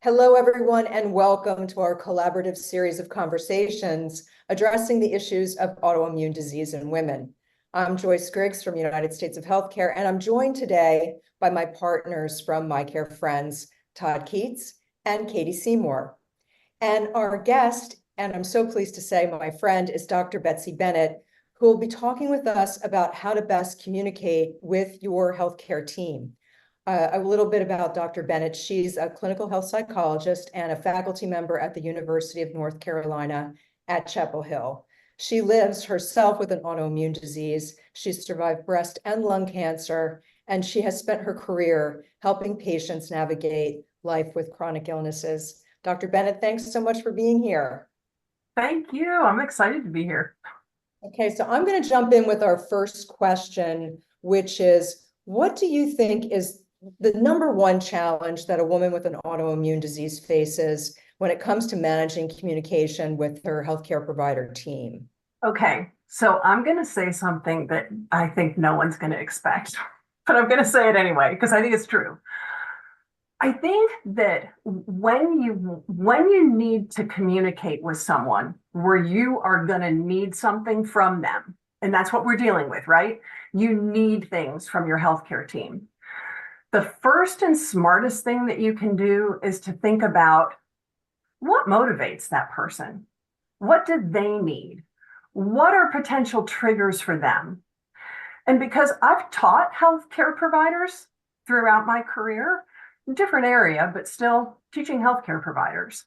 Hello, everyone, and welcome to our collaborative series of conversations addressing the issues of autoimmune disease in women. I'm Joyce Griggs from United States of Healthcare, and I'm joined today by my partners from My Care Friends, Todd Keitz and Katie Seymour. And our guest, and I'm so pleased to say my friend, is Dr. Betsy Bennett, who will be talking with us about how to best communicate with your healthcare team. A little bit about Dr. Bennett. She's a clinical health psychologist and a faculty member at the University of North Carolina at Chapel Hill. She lives herself with an autoimmune disease. She's survived breast and lung cancer, and she has spent her career helping patients navigate life with chronic illnesses. Dr. Bennett, thanks so much for being here. Thank you. I'm excited to be here. Okay, so I'm going to jump in with our first question, which is, what do you think is the number one challenge that a woman with an autoimmune disease faces when it comes to managing communication with her healthcare provider team? Okay, so I'm going to say something that I think no one's going to expect, but I'm going to say it anyway because I think it's true. I think that when you need to communicate with someone where you are going to need something from them, and that's what we're dealing with, right? You need things from your healthcare team. The first and smartest thing that you can do is to think about what motivates that person. What do they need? What are potential triggers for them? And because I've taught healthcare providers throughout my career, different area, but still teaching healthcare providers,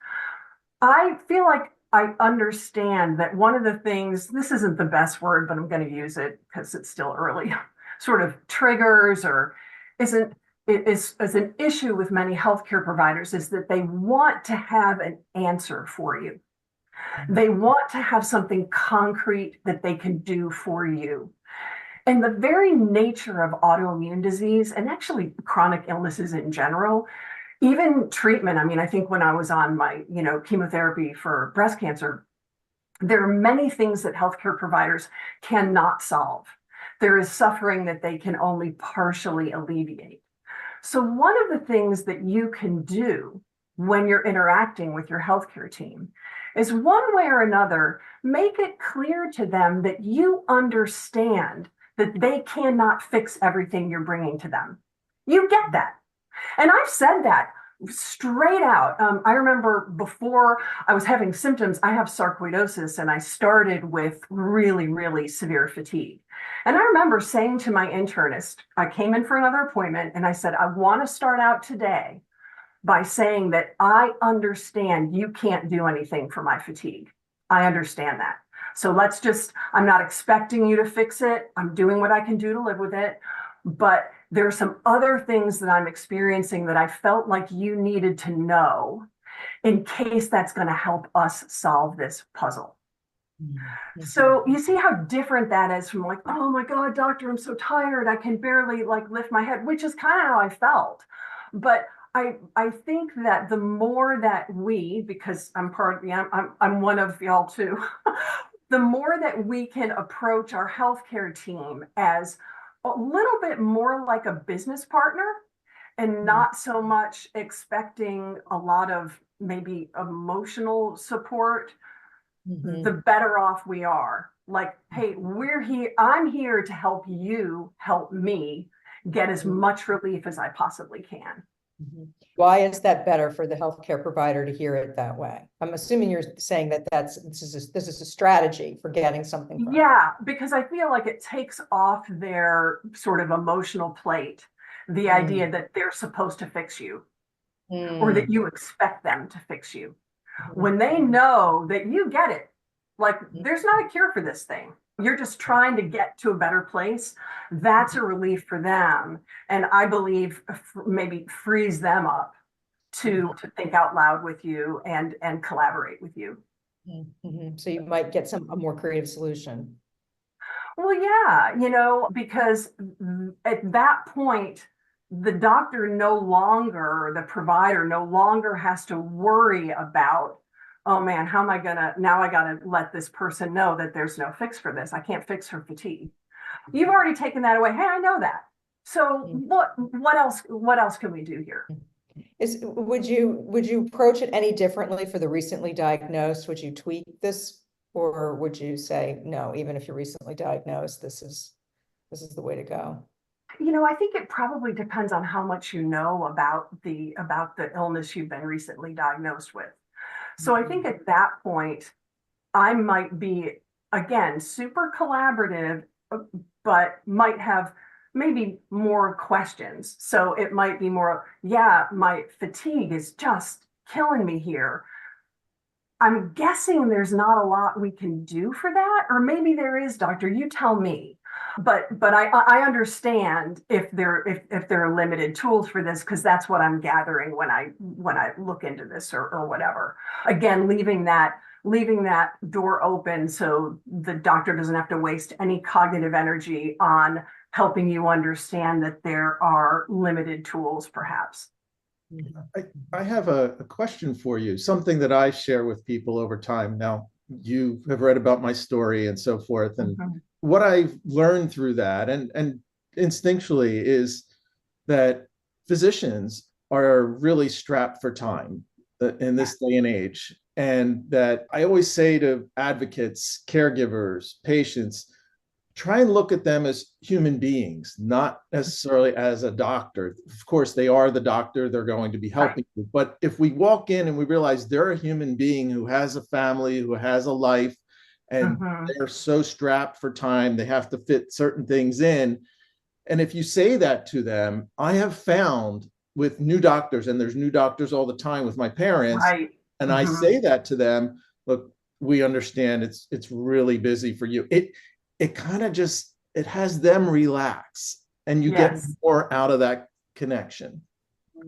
I feel like I understand that one of the things, this isn't the best word, but I'm going to use it because it's still early, sort of triggers or isn't is an issue with many healthcare providers is that they want to have an answer for you. They want to have something concrete that they can do for you. And the very nature of autoimmune disease and actually chronic illnesses in general, even treatment. I mean, I think when I was on my, chemotherapy for breast cancer, there are many things that healthcare providers cannot solve. There is suffering that they can only partially alleviate. So one of the things that you can do when you're interacting with your healthcare team is one way or another, make it clear to them that you understand that they cannot fix everything you're bringing to them. You get that. And I've said that straight out. I remember before I was having symptoms, I have sarcoidosis, and I started with really, really severe fatigue. And I remember saying to my internist, I came in for another appointment, and I said, I want to start out today by saying that I understand you can't do anything for my fatigue. I understand that. So I'm not expecting you to fix it. I'm doing what I can do to live with it. But there are some other things that I'm experiencing that I felt like you needed to know in case that's going to help us solve this puzzle. Mm-hmm. So you see how different that is from like, oh my God, doctor, I'm so tired. I can barely lift my head, which is kind of how I felt. But I think that the more that because I'm I'm one of y'all too, the more that we can approach our healthcare team as a little bit more like a business partner and not so much expecting a lot of maybe emotional support, the better off we are. Like, hey, I'm here to help you help me get as much relief as I possibly can. Why is that better for the healthcare provider to hear it that way? I'm assuming you're saying that this is a strategy for getting something from Yeah, because I feel like it takes off their sort of emotional plate, the idea that they're supposed to fix you or that you expect them to fix you. When they know that you get it, like there's not a cure for this thing. You're just trying to get to a better place. That's a relief for them. And I believe maybe frees them up to think out loud with you and collaborate with you. So you might get a more creative solution. Well, yeah, because at that point, the doctor the provider no longer has to worry about, oh man, how am I now I got to let this person know that there's no fix for this. I can't fix her fatigue. You've already taken that away. Hey, I know that. So what else can we do here? Would you approach it any differently for the recently diagnosed? Would you tweak this? Or would you say, no, even if you're recently diagnosed, this is the way to go? I think it probably depends on how much you know about the illness you've been recently diagnosed with. So I think at that point, I might be, again, super collaborative, but might have maybe more questions. So it might be more, yeah, my fatigue is just killing me here. I'm guessing there's not a lot we can do for that, or maybe there is, doctor, you tell me. But I understand if there are limited tools for this, because that's what I'm gathering when I look into this or whatever. Again, leaving that door open so the doctor doesn't have to waste any cognitive energy on helping you understand that there are limited tools, perhaps. I have a question for you, something that I share with people over time. Now, you have read about my story and so forth, and what I've learned through that and instinctually is that physicians are really strapped for time in this day and age. And that I always say to advocates, caregivers, patients, try and look at them as human beings, not necessarily as a doctor. Of course, they are the doctor, they're going to be helping you. But if we walk in and we realize they're a human being who has a family, who has a life, and they're so strapped for time, they have to fit certain things in. And if you say that to them, I have found with new doctors, and there's new doctors all the time with my parents, and I say that to them, look, we understand it's really busy for you. It kind of just, it has them relax, and you get more out of that connection.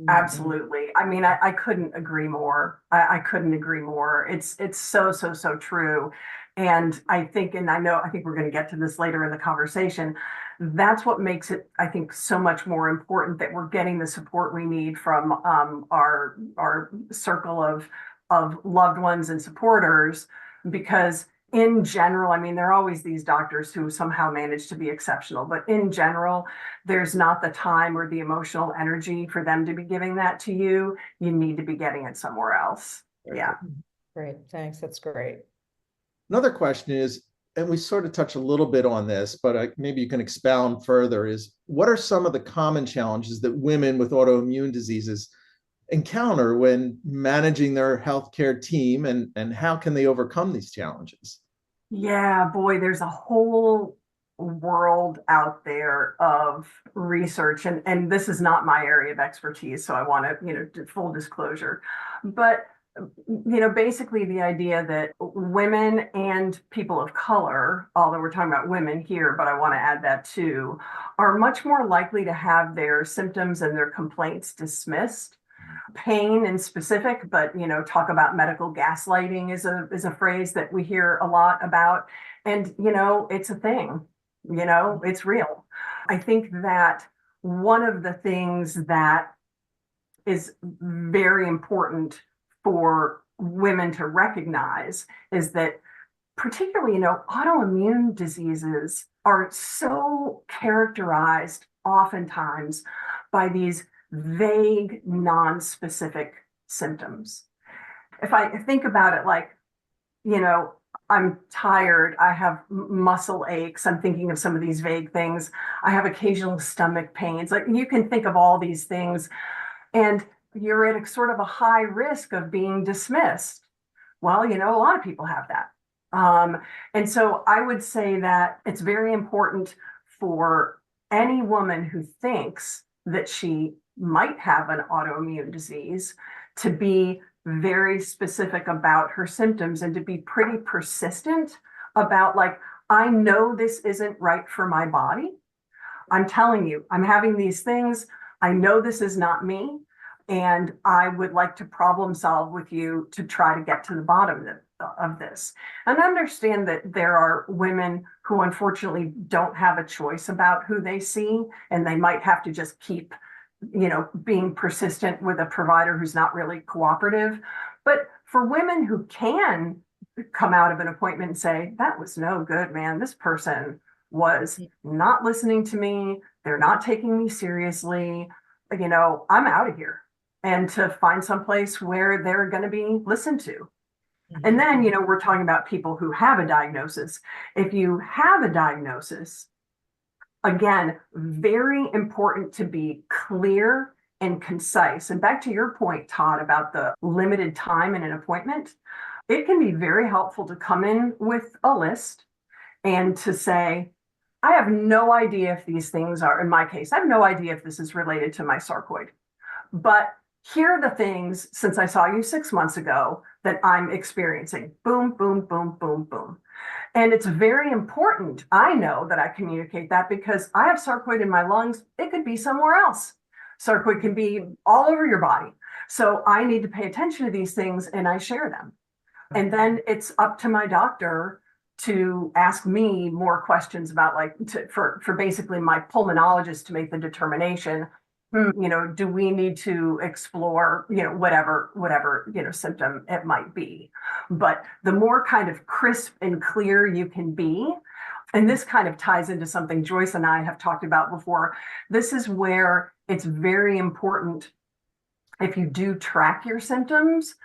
Absolutely. I mean, I couldn't agree more. I couldn't agree more. It's so true. And I think we're going to get to this later in the conversation. That's what makes it, I think, so much more important that we're getting the support we need from our circle of loved ones and supporters, because in general, I mean, there are always these doctors who somehow manage to be exceptional, but in general, there's not the time or the emotional energy for them to be giving that to you. You need to be getting it somewhere else. Yeah. Great. Thanks. That's great. Another question is, and we sort of touch a little bit on this, but maybe you can expound further, is what are some of the common challenges that women with autoimmune diseases encounter when managing their healthcare team, and how can they overcome these challenges? Yeah, boy, there's a whole world out there of research, and this is not my area of expertise, so I want to, full disclosure. But basically the idea that women and people of color, although we're talking about women here, but I want to add that too, are much more likely to have their symptoms and their complaints dismissed. Pain in specific, but talk about medical gaslighting is a phrase that we hear a lot about, and it's a thing. It's real. I think that one of the things that is very important for women to recognize is that particularly, autoimmune diseases are so characterized oftentimes by these vague, non-specific symptoms. If I think about it like, I'm tired, I have muscle aches, I'm thinking of some of these vague things, I have occasional stomach pains, like you can think of all these things, and you're at a sort of a high risk of being dismissed. Well, a lot of people have that. And so I would say that it's very important for any woman who thinks that she might have an autoimmune disease to be very specific about her symptoms and to be pretty persistent about, like, I know this isn't right for my body. I'm telling you, I'm having these things. I know this is not me. And I would like to problem solve with you to try to get to the bottom of this. And understand that there are women who unfortunately don't have a choice about who they see, and they might have to just keep being persistent with a provider who's not really cooperative. But for women who can come out of an appointment and say, that was no good, man, this person was not listening to me, they're not taking me seriously, I'm out of here. and to find some place where they're going to be listened to. And then, we're talking about people who have a diagnosis. If you have a diagnosis, again, very important to be clear and concise. And back to your point, Todd, about the limited time in an appointment, it can be very helpful to come in with a list and to say, I have no idea if these things are, in my case, I have no idea if this is related to my sarcoid, but here are the things since I saw you 6 months ago that I'm experiencing. Boom, boom, boom, boom, boom. And it's very important. I know that I communicate that because I have sarcoid in my lungs. It could be somewhere else. Sarcoid can be all over your body. So I need to pay attention to these things and I share them. And then it's up to my doctor to ask me more questions about for basically my pulmonologist to make the determination, do we need to explore, whatever, symptom it might be. But the more kind of crisp and clear you can be, and this kind of ties into something Joyce and I have talked about before, this is where it's very important, if you do track your symptoms,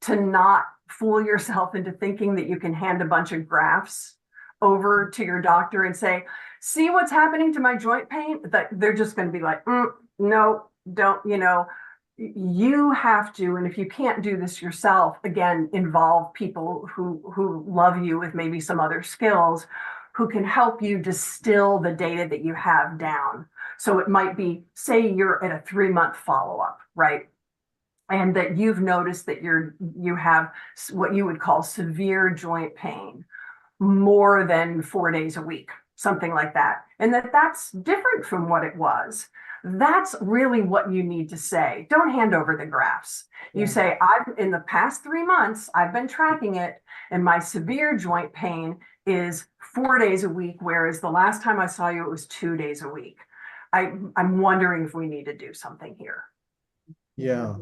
to not fool yourself into thinking that you can hand a bunch of graphs over to your doctor and say, see what's happening to my joint pain? That they're just going to be like, no, don't, you have to, and if you can't do this yourself, again, involve people who love you with maybe some other skills who can help you distill the data that you have down. So it might be, say you're at a 3-month follow-up, right? And that you've noticed that you have what you would call severe joint pain more than 4 days a week, something like that. And that's different from what it was. That's really what you need to say. Don't hand over the graphs. You say, in the past 3 months, I've been tracking it, and my severe joint pain is 4 days a week, whereas the last time I saw you, it was 2 days a week. I'm wondering if we need to do something here. Yeah,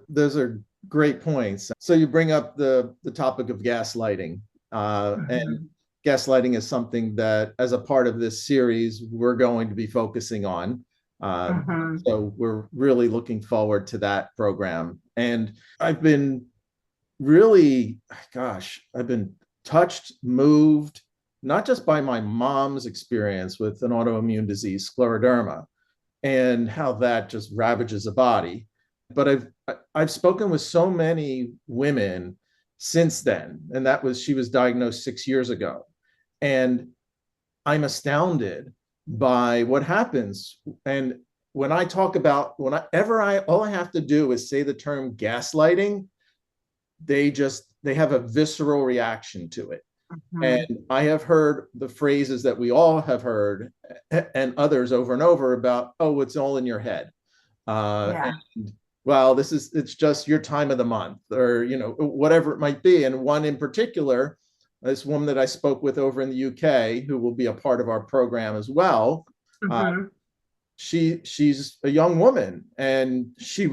those are great points. So you bring up the topic of gaslighting, and gaslighting is something that, as a part of this series, we're going to be focusing on. So we're really looking forward to that program. And I've been really, I've been touched, moved, not just by my mom's experience with an autoimmune disease, scleroderma, and how that just ravages a body. But I've spoken with so many women since then, and she was diagnosed 6 years ago. And I'm astounded by what happens. And when I talk about, all I have to do is say the term gaslighting, they have a visceral reaction to it. And I have heard the phrases that we all have heard, and others over and over, about, oh, it's all in your head. And, well, it's just your time of the month, or, whatever it might be. And one in particular, this woman that I spoke with over in the UK, who will be a part of our program as well, she's a young woman, and she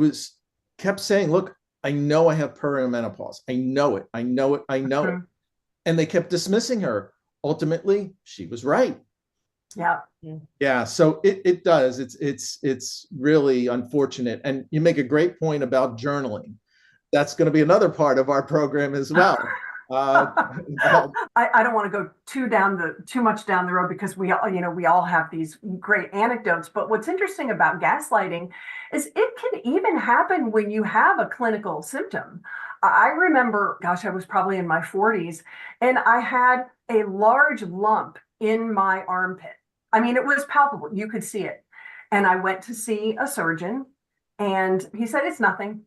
kept saying, look, I know I have perimenopause. I know it. it. And they kept dismissing her. Ultimately, she was right. Yeah. So it does. It's really unfortunate. And you make a great point about journaling. That's going to be another part of our program as well. I don't want to go too much down the road, because we all have these great anecdotes. But what's interesting about gaslighting is it can even happen when you have a clinical symptom. I remember, I was probably in my 40s, and I had a large lump in my armpit. I mean, it was palpable. You could see it. And I went to see a surgeon, and he said, it's nothing.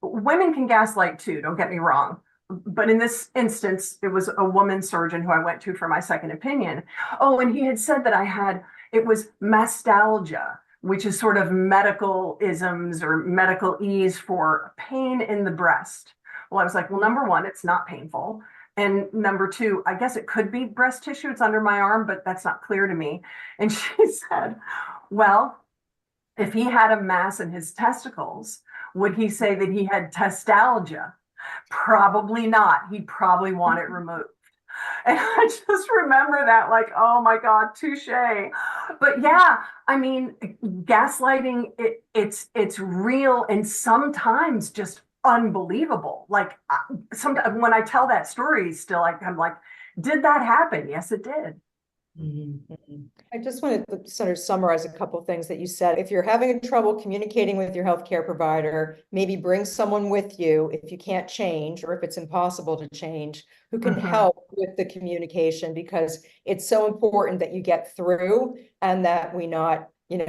Women can gaslight too, don't get me wrong. But in this instance, it was a woman surgeon who I went to for my second opinion. Oh, and he had said that it was mastalgia, which is sort of medical isms or medical ease for pain in the breast. Well, I was like, well, number one, it's not painful. And number two, I guess it could be breast tissue. It's under my arm, but that's not clear to me. And she said, well, if he had a mass in his testicles, would he say that he had testalgia? Probably not. He'd probably want it removed. And I just remember that like, oh my God, touche. But yeah, I mean, gaslighting, it's real and sometimes just unbelievable. Like sometimes when I tell that story still, like, I'm like, did that happen? Yes, it did. I just wanted to sort of summarize a couple of things that you said. If you're having trouble communicating with your healthcare provider, maybe bring someone with you if you can't change or if it's impossible to change, who can help with the communication, because it's so important that you get through and that we not,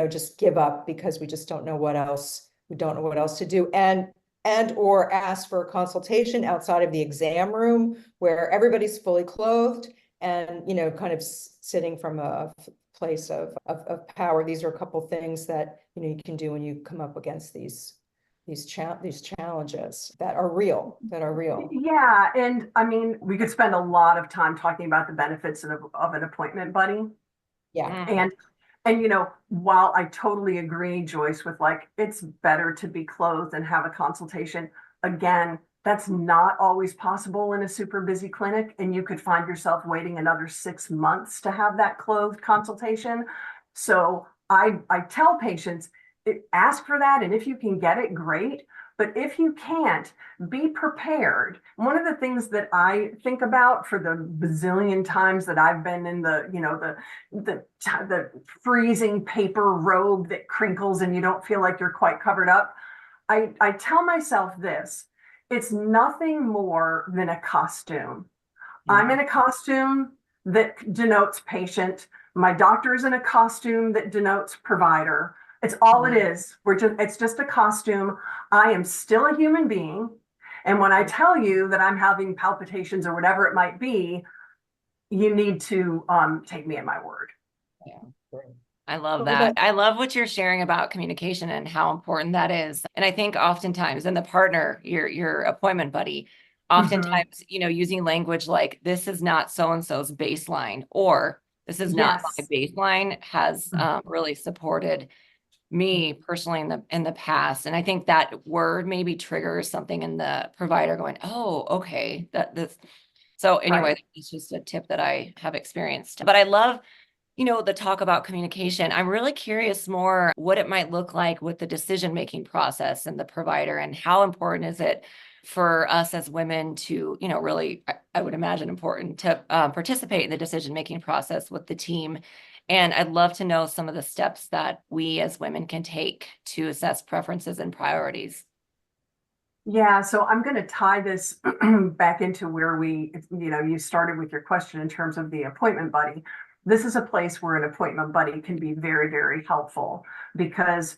just give up because we just don't know what else, we don't know what else to do. And or ask for a consultation outside of the exam room where everybody's fully clothed and, kind of sitting from a place of power. These are a couple things that, you can do when you come up against these challenges that are real. Yeah. And I mean, we could spend a lot of time talking about the benefits of an appointment buddy. Yeah. And while I totally agree, Joyce, with like, it's better to be clothed and have a consultation, again, that's not always possible in a super busy clinic. And you could find yourself waiting another 6 months to have that clothed consultation. So I tell patients, ask for that. And if you can get it, great. But if you can't, be prepared. One of the things that I think about for the bazillion times that I've been in the freezing paper robe that crinkles and you don't feel like you're quite covered up, I tell myself this: it's nothing more than a costume. I'm in a costume that denotes patient. My doctor is in a costume that denotes provider. It's all it is. It's just a costume. I am still a human being. And when I tell you that I'm having palpitations or whatever it might be, you need to take me at my word. Yeah. I love that. I love what you're sharing about communication and how important that is. And I think oftentimes, and the partner, your appointment buddy, oftentimes, using language like, this is not so-and-so's baseline, or this is not my baseline, has really supported me personally in the past. And I think that word maybe triggers something in the provider going, oh, okay, so anyway, it's just a tip that I have experienced. But I love, the talk about communication. I'm really curious more what it might look like with the decision-making process and the provider, and how important is it for us as women to, really, I would imagine important to participate in the decision-making process with the team. And I'd love to know some of the steps that we as women can take to assess preferences and priorities. Yeah, so I'm going to tie this back into where you started with your question in terms of the appointment buddy. This is a place where an appointment buddy can be very, very helpful, because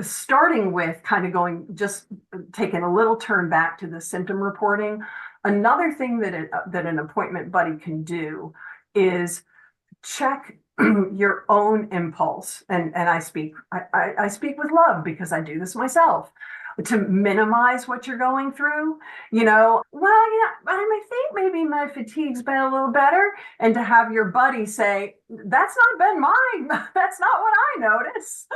starting with kind of just taking a little turn back to the symptom reporting, another thing that an appointment buddy can do is check your own impulse. And I speak with love, because I do this myself, to minimize what you're going through. I think maybe my fatigue's been a little better, and to have your buddy say, that's not been mine, that's not what I notice,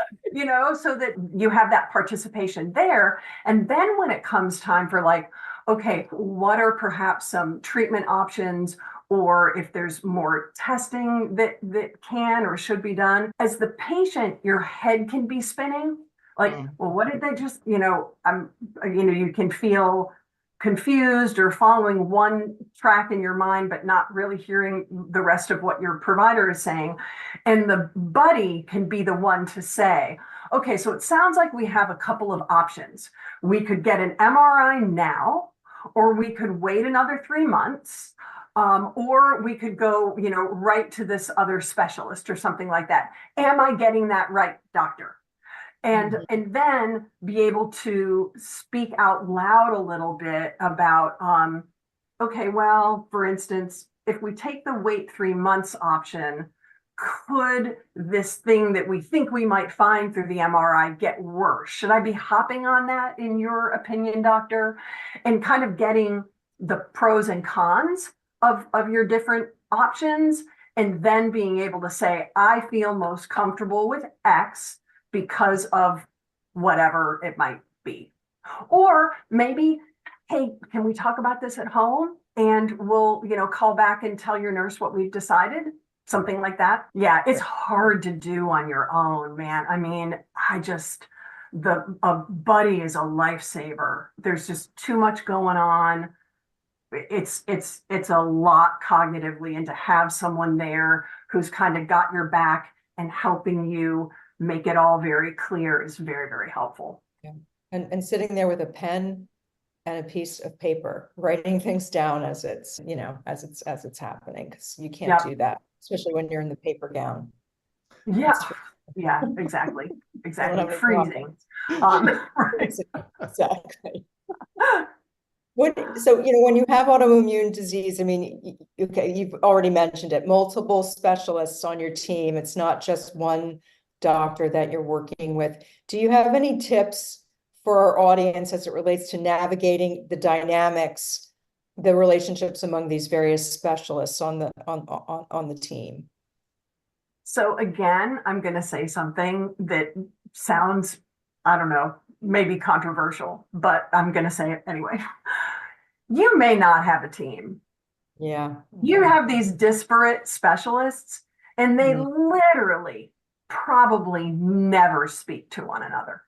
so that you have that participation there. And then when it comes time for like, okay, what are perhaps some treatment options, or if there's more testing that can or should be done, as the patient, your head can be spinning. Like, well, what did they just, you can feel confused or following one track in your mind, but not really hearing the rest of what your provider is saying. And the buddy can be the one to say, okay, so it sounds like we have a couple of options. We could get an MRI now, or we could wait another 3 months. Or we could go, right to this other specialist or something like that. Am I getting that right, doctor? And then be able to speak out loud a little bit about, okay, well, for instance, if we take the wait 3 months option, could this thing that we think we might find through the MRI get worse? Should I be hopping on that, in your opinion, doctor? And kind of getting the pros and cons of your different options, and then being able to say, I feel most comfortable with X because of whatever it might be. Or maybe, hey, can we talk about this at home? and we'll, call back and tell your nurse what we've decided. Something like that. Yeah, it's hard to do on your own, man. I mean, a buddy is a lifesaver. There's just too much going on. It's a lot cognitively, and to have someone there who's kind of got your back and helping you make it all very clear is very, very helpful. Yeah. And sitting there with a pen and a piece of paper, writing things down as it's, as it's happening, because you can't do that, especially when you're in the paper gown. Yeah. Yeah, exactly. Freezing. Right. Exactly. So, when you have autoimmune disease, I mean, okay, you've already mentioned it, multiple specialists on your team. It's not just one doctor that you're working with. Do you have any tips for our audience as it relates to navigating the dynamics, the relationships among these various specialists on the team? So again, I'm going to say something that sounds, I don't know, maybe controversial, but I'm going to say it anyway. You may not have a team. Yeah. You have these disparate specialists, and they literally probably never speak to one another.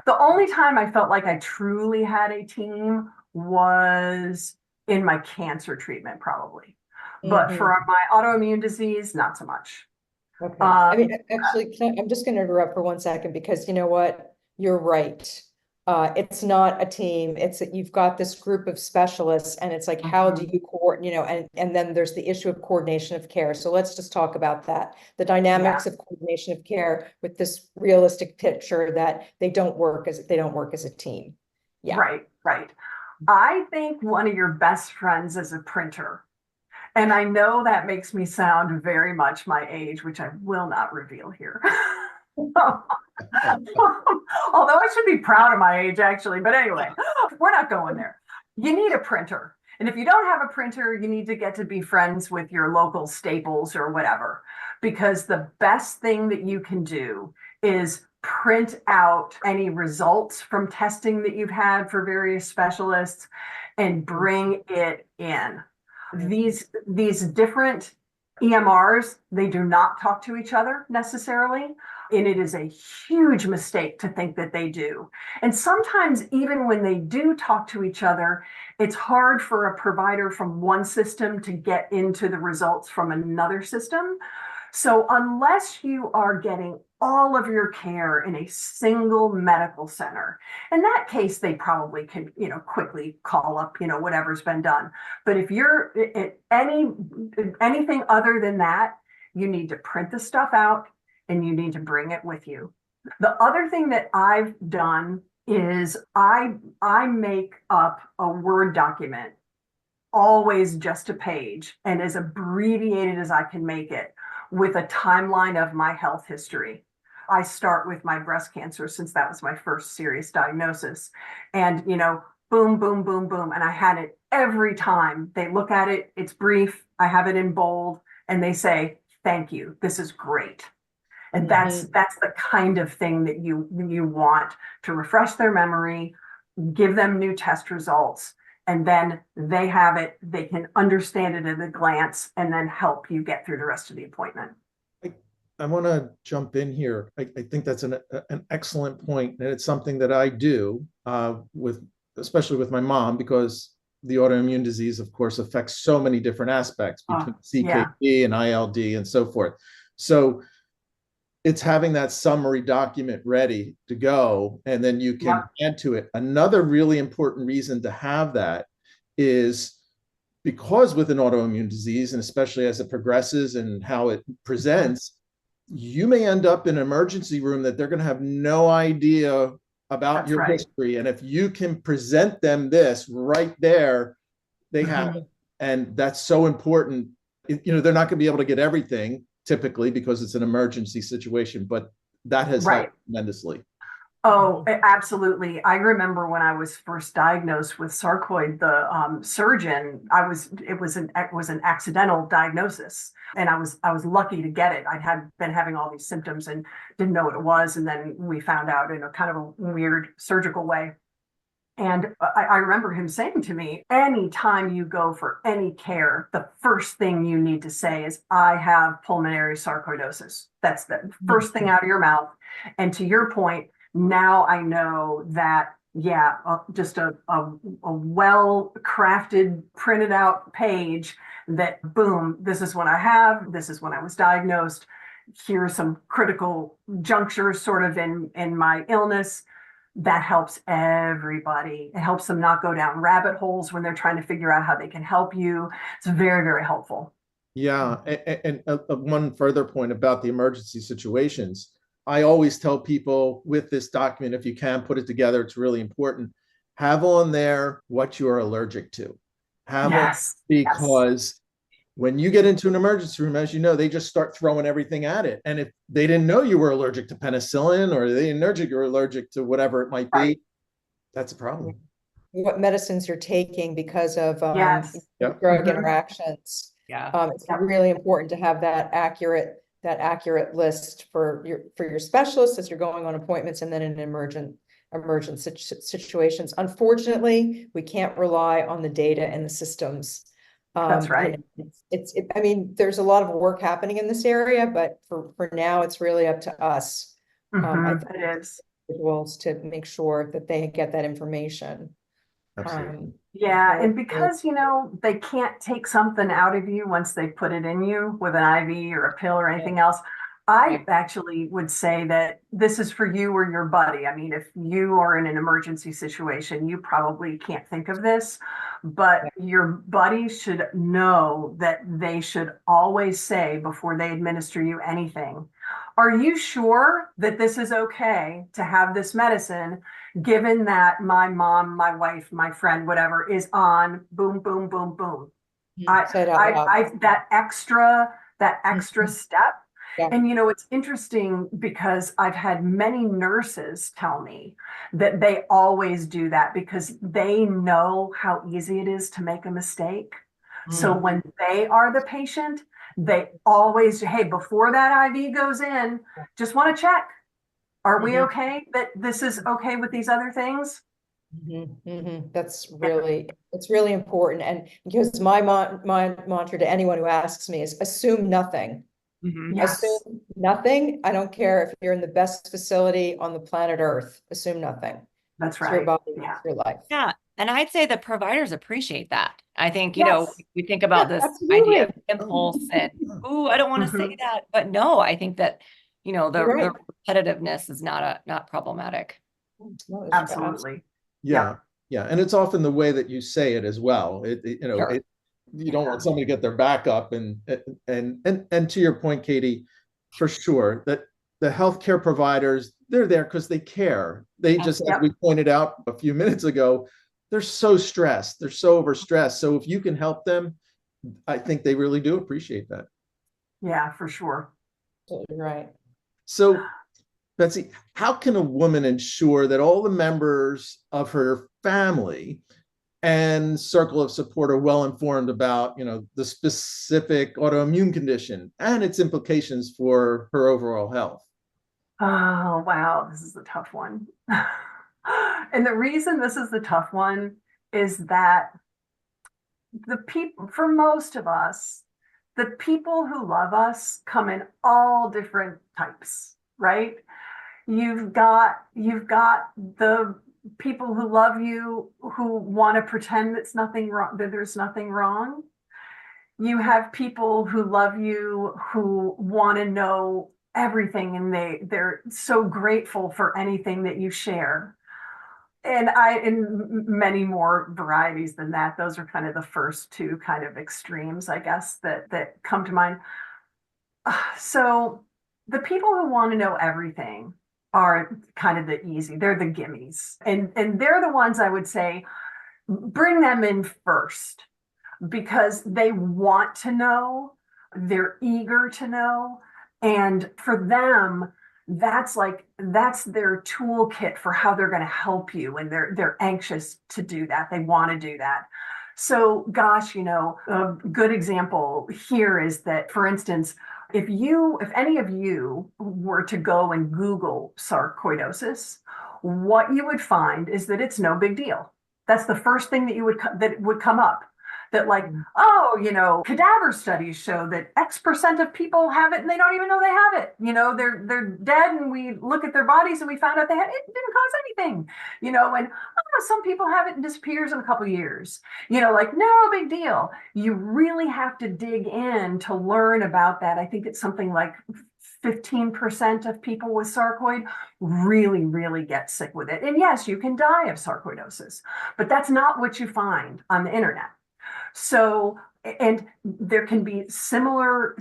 The only time I felt like I truly had a team was in my cancer treatment, probably. But for my autoimmune disease, not so much. Okay. I mean, actually, I'm just going to interrupt for 1 second, because you know what? You're right. It's not a team. It's that you've got this group of specialists, and it's like, how do you coordinate, and then there's the issue of coordination of care. So let's just talk about that. The dynamics of coordination of care with this realistic picture that they don't work as a team. Yeah. Right. I think one of your best friends is a printer. And I know that makes me sound very much my age, which I will not reveal here. Although I should be proud of my age, actually. But anyway, we're not going there. You need a printer. And if you don't have a printer, you need to get to be friends with your local Staples or whatever, because the best thing that you can do is print out any results from testing that you've had for various specialists and bring it in. These different EMRs, they do not talk to each other necessarily. And it is a huge mistake to think that they do. And sometimes even when they do talk to each other, it's hard for a provider from one system to get into the results from another system. So unless you are getting all of your care in a single medical center, in that case, they probably can, quickly call up, whatever's been done. But if you're anything other than that, you need to print the stuff out and you need to bring it with you. The other thing that I've done is I make up a Word document, always just a page, and as abbreviated as I can make it, with a timeline of my health history. I start with my breast cancer, since that was my first serious diagnosis. And, boom, boom, boom, boom. And I had it every time. They look at it, it's brief, I have it in bold, and they say, thank you, this is great. And that's the kind of thing that you want to refresh their memory, give them new test results, and then they have it, they can understand it at a glance, and then help you get through the rest of the appointment. I want to jump in here. I think that's an excellent point, and it's something that I do especially with my mom, because the autoimmune disease, of course, affects so many different aspects between CKD and ILD and so forth. So it's having that summary document ready to go, and then you can add to it. Another really important reason to have that is because with an autoimmune disease, and especially as it progresses and how it presents, you may end up in an emergency room that they're going to have no idea about your history. And if you can present them this right there, they have it. And that's so important. They're not going to be able to get everything typically because it's an emergency situation, but that has helped tremendously. Oh, absolutely. I remember when I was first diagnosed with sarcoid, the surgeon, it was an accidental diagnosis, and I was lucky to get it. I'd been having all these symptoms and didn't know what it was, and then we found out in a kind of a weird surgical way. And I remember him saying to me, anytime you go for any care, the first thing you need to say is, I have pulmonary sarcoidosis. That's the first thing out of your mouth. And to your point, now I know that, yeah, just a well-crafted, printed out page that, boom, this is what I have. This is when I was diagnosed. Here's some critical junctures sort of in my illness. That helps everybody. It helps them not go down rabbit holes when they're trying to figure out how they can help you. It's very, very helpful. Yeah, and one further point about the emergency situations. I always tell people with this document, if you can put it together, it's really important. Have on there what you are allergic to. Have Yes. on, because when you get into an emergency room, as you know, they just start throwing everything at it. And if they didn't know you were allergic to penicillin, or they didn't know you're allergic to whatever it might be, that's a problem. What medicines you're taking because of Yes. drug interactions. Yeah. It's really important to have that accurate list for your specialists as you're going on appointments, and then in emergent situations. Unfortunately, we can't rely on the data and the systems. That's right. I mean, there's a lot of work happening in this area, but for now, it's really up to us. I think It is. individuals to make sure that they get that information. Absolutely. Yeah, and because, they can't take something out of you once they put it in you with an IV or a pill or anything else, I actually would say that this is for you or your buddy. I mean, if you are in an emergency situation, you probably can't think of this, but your buddy should know that they should always say before they administer you anything, are you sure that this is okay to have this medicine, given that my mom, my wife, my friend, whatever, is on boom, boom, boom, boom. That extra step. Yeah. And it's interesting because I've had many nurses tell me that they always do that because they know how easy it is to make a mistake. So when they are the patient, they always, hey, before that IV goes in, just want to check. Are we okay that this is okay with these other things? That's really, it's really important. And because my mantra to anyone who asks me is assume nothing. Yes. Assume nothing. I don't care if you're in the best facility on the planet Earth. Assume nothing. That's right. It's your body, it's your life. Yeah. And I'd say the providers appreciate that. I think, we think Yeah, about this absolutely. idea of impulse and, I don't want to say that. But no, I think that, the repetitiveness is not problematic. No, Absolutely. Yeah. And it's often the way that you say it as well. You don't want somebody to get their back up, and to your point, Katie, for sure that the healthcare providers, they're there because they care. They just, as we pointed out a few minutes ago, they're so stressed, they're so overstressed. So if you can help them, I think they really do appreciate that. Yeah, for sure. Absolutely right. So, Betsy, how can a woman ensure that all the members of her family and circle of support are well informed about, the specific autoimmune condition and its implications for her overall health? Oh, wow. This is a tough one. And the reason this is the tough one is that for most of us, the people who love us come in all different types, right? You've got the people who love you who want to pretend that's nothing wrong, that there's nothing wrong. You have people who love you who want to know everything, and they're so grateful for anything that you share. And in many more varieties than that. Those are kind of the first two kind of extremes, I guess, that come to mind. So the people who want to know everything are kind of they're the gimmies. And they're the ones I would say, bring them in first, because they want to know, they're eager to know. And for them, that's their toolkit for how they're going to help you. And they're anxious to do that. They want to do that. So gosh, a good example here is that, for instance, if any of you were to go and Google sarcoidosis, what you would find is that it's no big deal. That's the first thing that would come up. That like, oh, cadaver studies show that X% of people have it and they don't even know they have it. They're dead and we look at their bodies and we found out it didn't cause anything. And some people have it and disappears in a couple of years. Like no big deal. You really have to dig in to learn about that. I think it's something like 15% of people with sarcoid really, really get sick with it. And yes, you can die of sarcoidosis, but that's not what you find on the internet. So, and there can be similar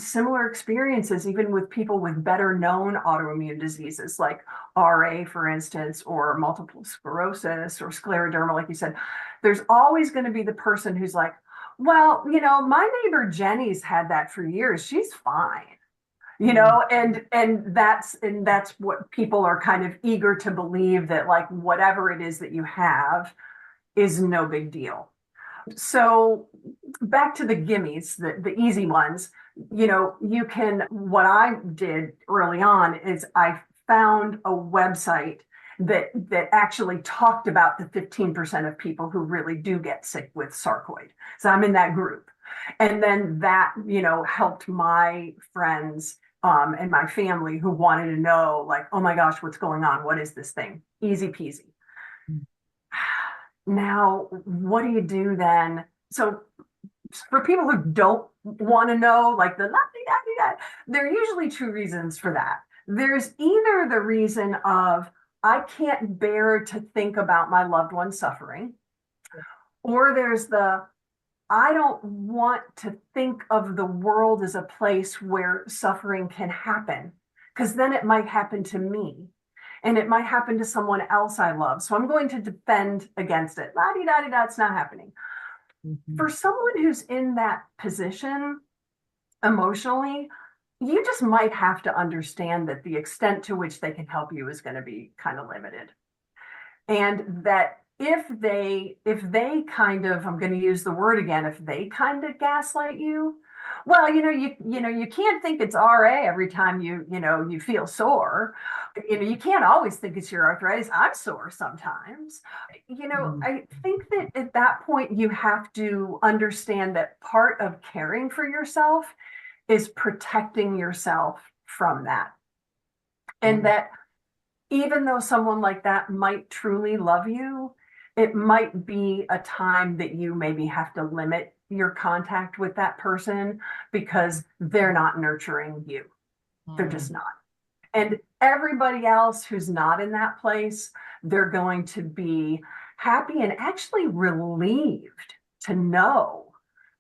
experiences even with people with better known autoimmune diseases like RA, for instance, or multiple sclerosis or scleroderma, like you said. There's always going to be the person who's like, well, my neighbor Jenny's had that for years. She's fine. And that's what people are kind of eager to believe, that like whatever it is that you have is no big deal. So back to the gimmies, the easy ones, what I did early on is I found a website that actually talked about the 15% of people who really do get sick with sarcoid. So I'm in that group. And then that, helped my friends and my family who wanted to know, like, oh my gosh, what's going on? What is this thing? Easy peasy. Now, what do you do then? So for people who don't want to know, like there are usually two reasons for that. There's either the reason of, I can't bear to think about my loved one suffering, or there's I don't want to think of the world as a place where suffering can happen, because then it might happen to me. And it might happen to someone else I love. So I'm going to defend against it. La-di-da-di-da, it's not happening. Mm-hmm. For someone who's in that position emotionally, you just might have to understand that the extent to which they can help you is going to be kind of limited. And that if they kind of, I'm going to use the word again, if they kind of gaslight you, well, you can't think it's RA every time you feel sore. You can't always think it's your arthritis. I'm sore sometimes. I think that at that point you have to understand that part of caring for yourself is protecting yourself from that. And that even though someone like that might truly love you, it might be a time that you maybe have to limit your contact with that person because they're not nurturing you. They're just not. And everybody else who's not in that place, they're going to be happy and actually relieved to know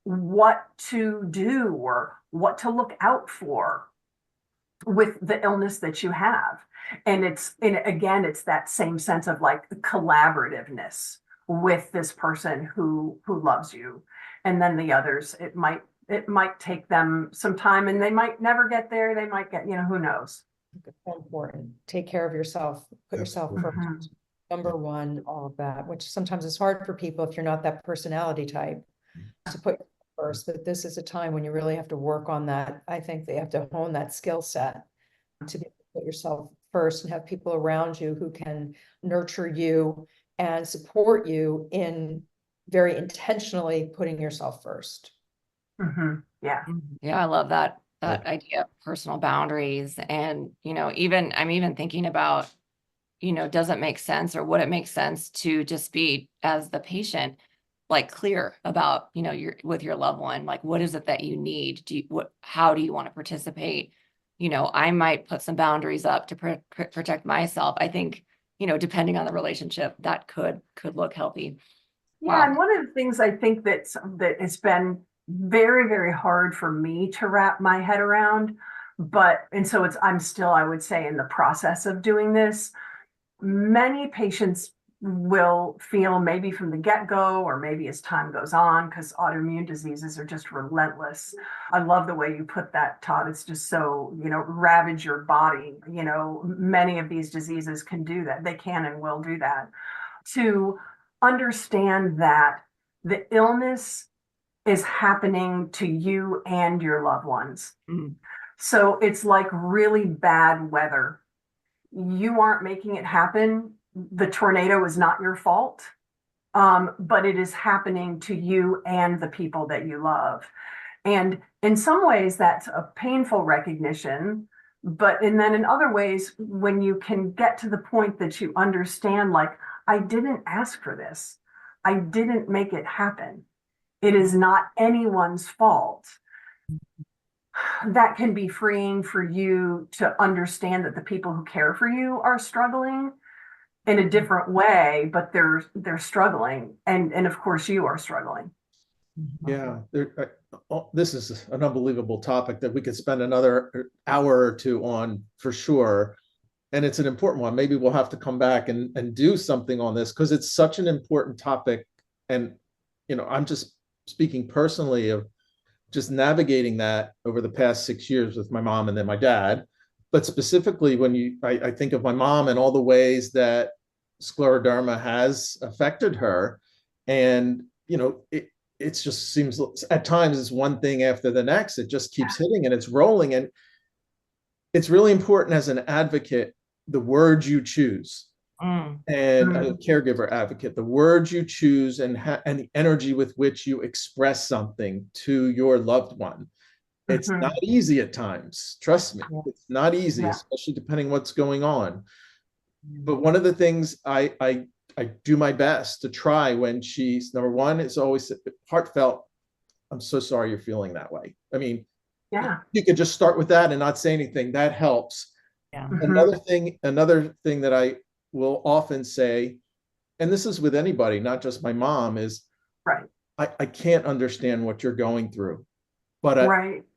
what to do or what to look out for with the illness that you have. And again, it's that same sense of like collaborativeness with this person who loves you. And then the others, it might take them some time and they might never get there. They might get, who knows? Important. Take care of yourself. Put yourself first. Mm-hmm. Number one, all of that, which sometimes is hard for people if you're not that personality type to put first. But this is a time when you really have to work on that. I think they have to hone that skill set to be able to put yourself first and have people around you who can nurture you and support you in very intentionally putting yourself first. Mm-hmm. Yeah. Yeah, I love that idea of personal boundaries. And, I'm even thinking about, does it make sense or would it make sense to just be, as the patient, like clear about, with your loved one, like, what is it that you need? How do you want to participate? I might put some boundaries up to protect myself. I think, depending on the relationship, that could look healthy. Yeah. Wow. And one of the things I think that has been very, very hard for me to wrap my head around, so I'm still, I would say, in the process of doing this. Many patients will feel, maybe from the get-go or maybe as time goes on, because autoimmune diseases are just relentless. I love the way you put that, Todd. It's just so, ravage your body. Many of these diseases can do that. They can and will do that. To understand that the illness is happening to you and your loved ones. Mm-hmm. So it's like really bad weather. You aren't making it happen. the tornado is not your fault, but it is happening to you and the people that you love. And in some ways, that's a painful recognition. And then in other ways, when you can get to the point that you understand, like, I didn't ask for this, I didn't make it happen, it is not anyone's fault. That can be freeing for you to understand that the people who care for you are struggling in a different way, but they're struggling, and of course you are struggling. Yeah, this is an unbelievable topic that we could spend another hour or two on for sure. And it's an important one. Maybe we'll have to come back and do something on this because it's such an important topic. And, I'm just speaking personally of just navigating that over the past 6 years with my mom and then my dad. But specifically when I think of my mom and all the ways that scleroderma has affected her. And, it just seems at times it's one thing after the next. It just keeps hitting and it's rolling. And it's really important as an advocate, the words you choose. And a caregiver advocate, the words you choose and the energy with which you express something to your loved one. It's not easy at times. Trust me, it's not easy, especially depending what's going on. But one of the things I do my best to try when she's, number one, it's always heartfelt. I'm so sorry you're feeling that way. I mean, you could just start with that and not say anything. That helps. Another thing that I will often say, and this is with anybody, not just my mom, is I can't understand what you're going through, but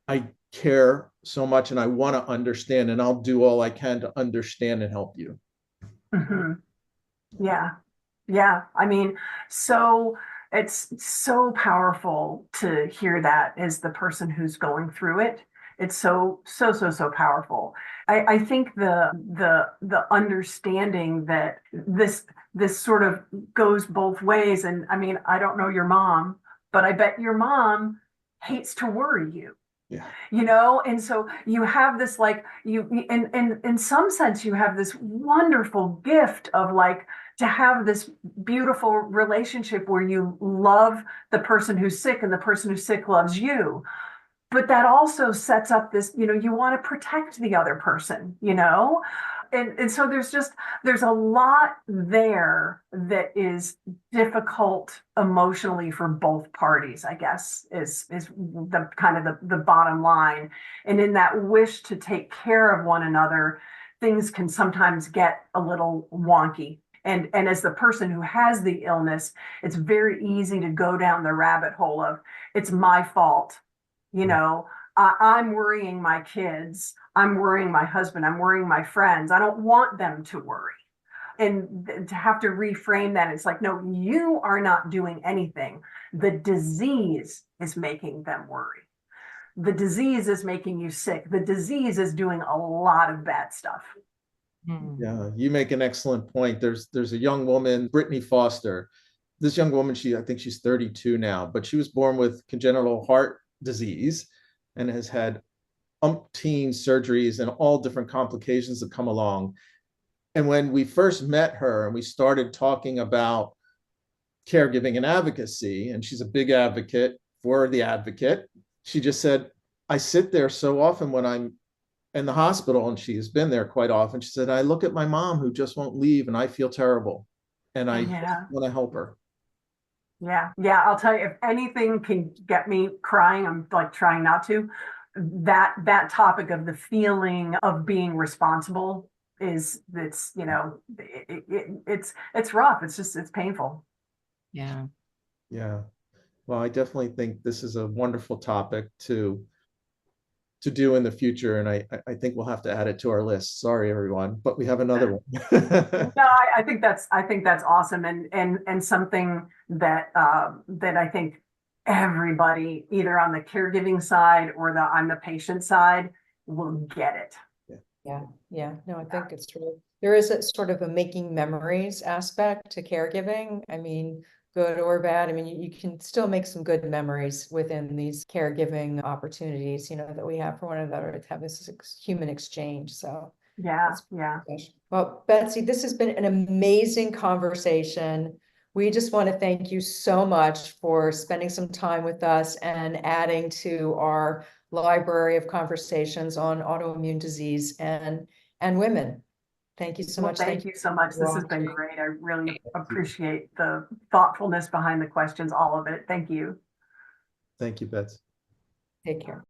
I care so much and I want to understand, and I'll do all I can to understand and help you. Yeah. I mean, so it's so powerful to hear that as the person who's going through it. It's so powerful. I think the understanding that this sort of goes both ways. And I mean, I don't know your mom, but I bet your mom hates to worry you. And so you have this, like, in some sense, you have this wonderful gift of, like, to have this beautiful relationship where you love the person who's sick and the person who's sick loves you. But that also sets up this, you want to protect the other person, and so there's a lot there that is difficult emotionally for both parties, I guess, is the kind of the bottom line. And in that wish to take care of one another, things can sometimes get a little wonky. And as the person who has the illness, it's very easy to go down the rabbit hole of, it's my fault. I'm worrying my kids, I'm worrying my husband, I'm worrying my friends. I don't want them to worry. And to have to reframe that, it's like, no, you are not doing anything. The disease is making them worry. The disease is making you sick. The disease is doing a lot of bad stuff. Yeah, you make an excellent point. There's a young woman, Brittany Foster. This young woman, I think she's 32 now, but she was born with congenital heart disease and has had umpteen surgeries and all different complications that come along. And when we first met her and we started talking about caregiving and advocacy, and she's a big advocate for the advocate, she just said, I sit there so often when I'm in the hospital, and she has been there quite often. She said, I look at my mom who just won't leave and I feel terrible and I want to help her. Yeah. I'll tell you, if anything can get me crying, I'm like trying not to. That topic of the feeling of being responsible it's rough. It's painful. Yeah. Well, I definitely think this is a wonderful topic to do in the future, and I think we'll have to add it to our list. Sorry, everyone, but we have another one. No, I think that's awesome, and something that I think everybody, either on the caregiving side or on the patient side, will get it. No, I think it's true. There is a sort of a making memories aspect to caregiving. I mean, good or bad. I mean, you can still make some good memories within these caregiving opportunities, that we have for one another to have this human exchange. So Yeah, yeah. Well, Betsy, this has been an amazing conversation. We just want to thank you so much for spending some time with us and adding to our library of conversations on autoimmune disease and women. Thank you so Well, much. thank you so much. This has been watching. great. I really appreciate the thoughtfulness behind the questions, all of it. Thank you. Thank you, Betsy. Take care.